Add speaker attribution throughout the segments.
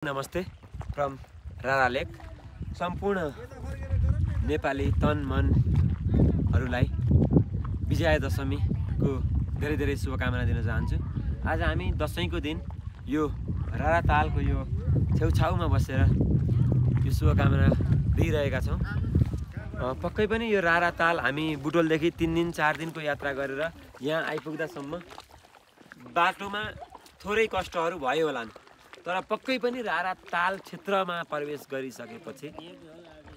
Speaker 1: नमस्ते फ्रम रारा लेक। सम्पूर्ण नेपाली तन मनहरूलाई विजया दशमीको धेरै धेरै शुभकामना दिन चाहन्छु। आज हामी दशैंको दिन यो रारा तालको यो छेउछाउमा बसेर यो शुभकामना दिइरहेका छौँ। पक्कै पनि यो रारा ताल हामी बुटोलदेखि 3 दिन 4 दिनको यात्रा गरेर यहाँ आइपुग्दासम्म बाटोमा थोरै कष्टहरू भयो होलान्, तर पक्कै पनि रारा ताल क्षेत्रमा प्रवेश गरिसकेपछि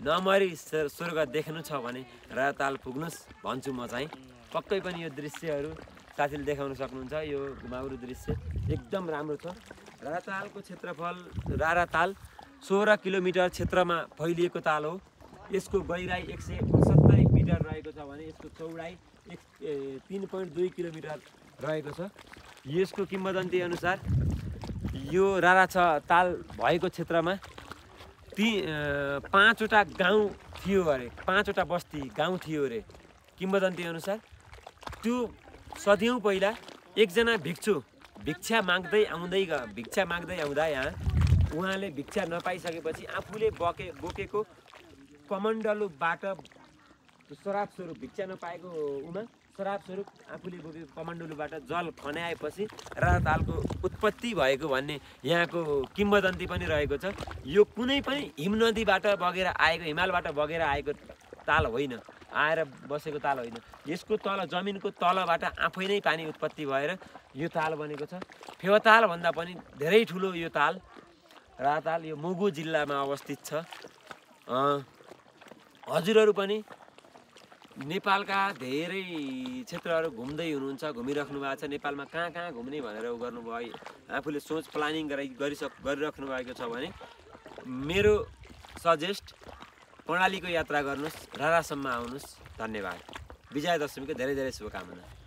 Speaker 1: नमरी स्वर्ग देख्नु छ भने रारा ताल पुग्नुस् भन्छु म चाहिँ। पक्कै पनि यो दृश्यहरू साथीले देखाउन सक्नुहुन्छ। यो घुमाउरो दृश्य एकदम राम्रो छ। रारा तालको क्षेत्रफल, रारा ताल 16 किलोमिटर क्षेत्रमा फैलिएको ताल हो। यसको गहिराई 169 मिटर रहेको छ भने यसको चौडाइ 3.2 किलोमिटर रहेको छ। यसको किम्वदन्ती अनुसार यो रारा ताल भएको क्षेत्रमा 5वटा गाउँ थियो अरे, 5वटा बस्ती गाउँ थियो अरे किम्वदन्ती अनुसार। त्यो सदियौँ पहिला एकजना भिक्षु भिक्षा माग्दै आउँदा यहाँ उहाँले भिक्षा नपाइसकेपछि आफूले बोकेको कमण्डलुबाट श्राप स्वरूप भिक्षा नपाएको श्राप स्वरूप आफूले बोकेको कमण्डलुबाट जल खन्याएपछि रारा तालको उत्पत्ति भएको भन्ने यहाँको किम्वदन्ती पनि रहेको छ। यो कुनै पनि हिमनदीबाट बगेर आएको, हिमालबाट बगेर आएको ताल होइन, आएर बसेको ताल होइन। यसको तल जमिनको तलबाट आफै नै पानी उत्पत्ति भएर यो ताल बनेको छ। फेवाताल भन्दा पनि धेरै ठुलो यो ताल रारा ताल यो मुगु जिल्लामा अवस्थित छ। हजुरहरू पनि नेपालका धेरै क्षेत्रहरू घुम्दै हुनुहुन्छ, घुमिराख्नु भएको छ। नेपालमा कहाँ कहाँ घुम्ने भनेर गर्नुभयो, आफूले सोच प्लानिङ गरिराख्नु भएको छ भने मेरो सजेस्ट कर्णालीको यात्रा गर्नुहोस्, रारासम्म आउनुहोस्। धन्यवाद। विजया दशमीको धेरै धेरै शुभकामना।